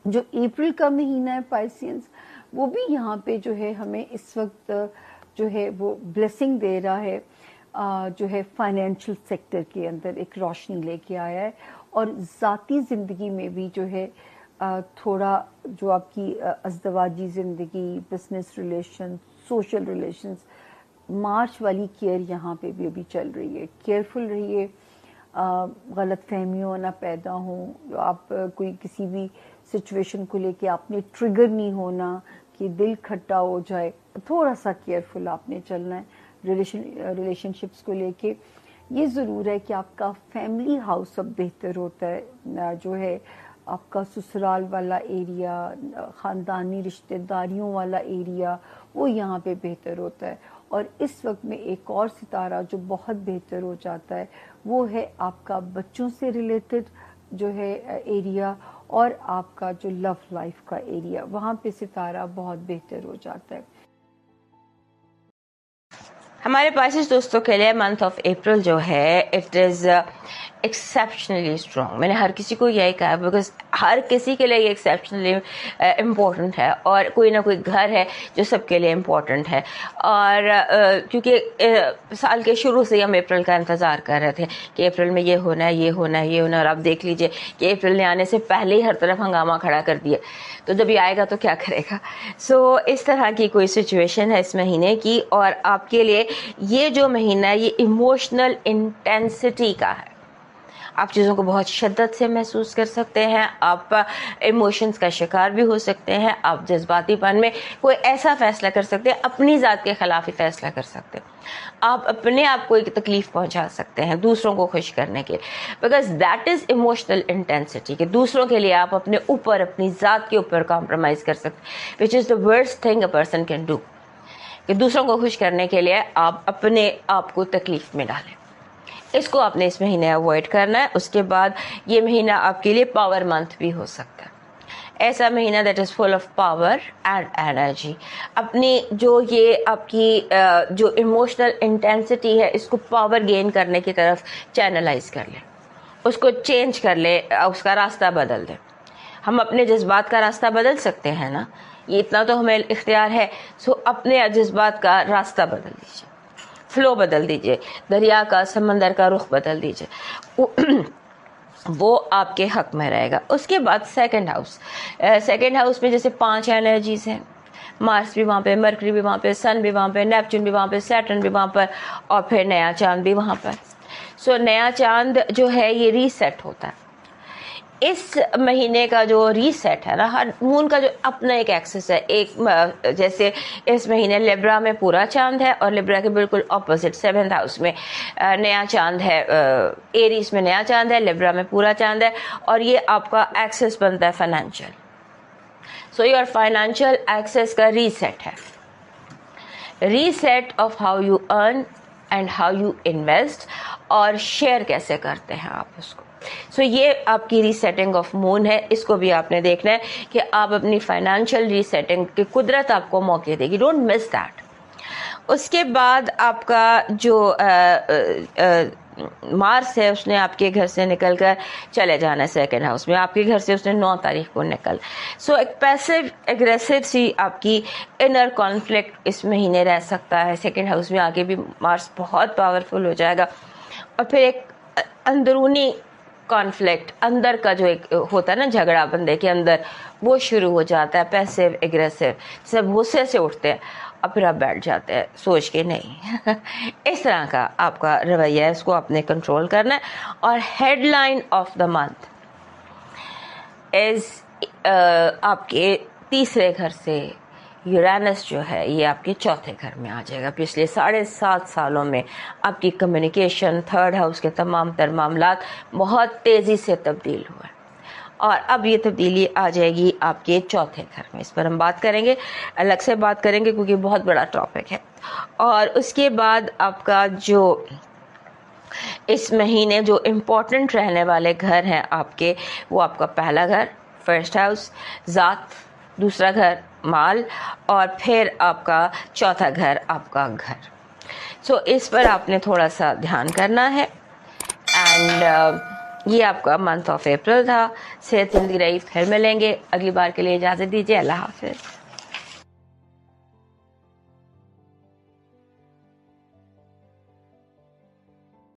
जो अप्रैल का महीना है पाइसियंस, वो भी यहाँ पे जो है हमें इस वक्त जो है वो ब्लेसिंग दे रहा है, जो है फाइनेंशियल सेक्टर के अंदर एक रोशनी लेके आया है, और ज़ाती ज़िंदगी में भी जो है थोड़ा जो आपकी अज़दवाजी ज़िंदगी, बिजनेस रिलेशन, सोशल रिलेशंस, मार्च वाली केयर यहाँ पे भी अभी चल रही है। केयरफुल रहिए, गलत फहमियों ना पैदा हों, आप कोई किसी भी सिचुएशन को लेके आपने ट्रिगर नहीं होना कि दिल खट्टा हो जाए, थोड़ा सा केयरफुल आपने चलना है रिलेशनशिप्स को लेके। ये ज़रूर है कि आपका फैमिली हाउस अब बेहतर होता है, जो है आपका ससुराल वाला एरिया, ख़ानदानी रिश्तेदारियों वाला एरिया, वो यहाँ पे बेहतर होता है। और इस वक्त में एक और सितारा जो बहुत बेहतर हो जाता है वो है आपका बच्चों से रिलेटेड जो है एरिया, और आपका जो लव लाइफ का एरिया, वहाँ पे सितारा बहुत बेहतर हो जाता है। हमारे पासिस दोस्तों के लिए मंथ ऑफ अप्रैल जो है इट इज़ एक्सेप्शनली स्ट्रॉन्ग। मैंने हर किसी को यही कहा बिकॉज हर किसी के लिए ये एक्सेप्शनली इम्पोर्टेंट है, और कोई ना कोई घर है जो सबके लिए इम्पोर्टेंट है। और क्योंकि साल के शुरू से हम अप्रैल का इंतज़ार कर रहे थे कि अप्रैल में ये होना है, ये होना है, ये होना है, और आप देख लीजिए कि अप्रैल ने आने से पहले ही हर तरफ हंगामा खड़ा कर दिया, तो जब ये आएगा तो क्या करेगा। सो इस तरह की कोई सिचुएशन है इस महीने की, और आपके लिए ये जो महीना है ये इमोशनल इंटेंसिटी का है। आप चीज़ों को बहुत शिद्दत से महसूस कर सकते हैं, आप इमोशंस का शिकार भी हो सकते हैं, आप जज्बातीपन में कोई ऐसा फैसला कर सकते हैं, अपनी ज़ात के ख़िलाफ़ ही फैसला कर सकते हैं, आप अपने आप को एक तकलीफ़ पहुंचा सकते हैं दूसरों को खुश करने के, because that is emotional intensity, कि दूसरों के लिए आप अपने ऊपर, अपनी ज़ात के ऊपर कॉम्प्रोमाइज़ कर सकते हैं, which is the worst thing a person can do, कि दूसरों को खुश करने के लिए आप अपने आप को तकलीफ़ में डालें। इसको आपने इस महीने अवॉइड करना है। उसके बाद ये महीना आपके लिए पावर मंथ भी हो सकता है, ऐसा महीना that is full of power and energy. अपनी जो ये आपकी जो इमोशनल इंटेंसिटी है इसको पावर गेन करने की तरफ चैनलाइज कर लें, उसको चेंज कर ले, उसका रास्ता बदल दें। हम अपने जज्बात का रास्ता बदल सकते हैं ना, ये इतना तो हमें इख्तियार है। सो अपने जज्बात का रास्ता बदल दीजिए, फ्लो बदल दीजिए, दरिया का, समंदर का रुख बदल दीजिए, वो आपके हक में रहेगा। उसके बाद सेकंड हाउस में जैसे 5 एनर्जीज हैं, मार्स भी वहाँ पे, मरकरी भी वहाँ पे, सन भी वहाँ पे, नेपच्यून भी वहाँ पे, सैटर्न भी वहाँ पर, और फिर नया चांद भी वहाँ पर। सो नया चांद जो है ये रीसेट होता है। इस महीने का जो रीसेट है ना, हर मून का जो अपना एक एक्सिस है, एक जैसे इस महीने लिब्रा में पूरा चांद है, और लिब्रा के बिल्कुल ऑपोजिट 7th हाउस में नया चांद है, एरीज में नया चांद है, लिब्रा में पूरा चांद है, और ये आपका एक्सिस बनता है financial. So your financial axis का रीसेट है, reset of how you earn and how you invest, और शेयर कैसे करते हैं आप उसको। सो ये आपकी रीसेटिंग ऑफ मून है, इसको भी आपने देखना है कि आप अपनी फाइनेंशियल रीसेटिंग की कुदरत आपको मौके देगी, डोंट मिस दैट। उसके बाद आपका जो मार्स है उसने आपके घर से निकलकर चले जाना है 2nd हाउस में, आपके घर से उसने 9 तारीख को निकल। सो एक पैसिव एग्रेसिव सी आपकी इनर कॉन्फ्लिक्ट इस महीने रह सकता है। 2nd हाउस में आगे भी मार्स बहुत पावरफुल हो जाएगा, और फिर एक अंदरूनी कॉन्फ्लिक्ट, अंदर का जो एक होता है ना झगड़ा बंदे के अंदर, वो शुरू हो जाता है, पैसिव एग्रेसिव, सब गुस्से से उठते हैं और फिर आप बैठ जाते हैं सोच के नहीं। इस तरह का आपका रवैया है, इसको आपने कंट्रोल करना है। और headline of the month is आपके 3रे घर से यूरेनस जो है ये आपके 4थे घर में आ जाएगा। पिछले 7.5 सालों में आपकी कम्युनिकेशन, 3rd हाउस के तमाम तर मामलात बहुत तेज़ी से तब्दील हुए, और अब ये तब्दीली आ जाएगी आपके 4थे घर में। इस पर हम बात करेंगे, अलग से बात करेंगे क्योंकि बहुत बड़ा टॉपिक है। और उसके बाद आपका जो इस महीने जो इम्पोर्टेंट रहने वाले घर हैं आपके, वो आपका पहला घर, 1st हाउस, ज़ात, 2रा घर माल, और फिर आपका 4था घर आपका घर। सो इस पर आपने थोड़ा सा ध्यान करना है। एंड یہ آپ کا منتھ آف اپریل تھا. صحت زندگی رہی. پھر ملیں گے اگلی بار کے لیے. اجازت دیجیے. اللہ حافظ.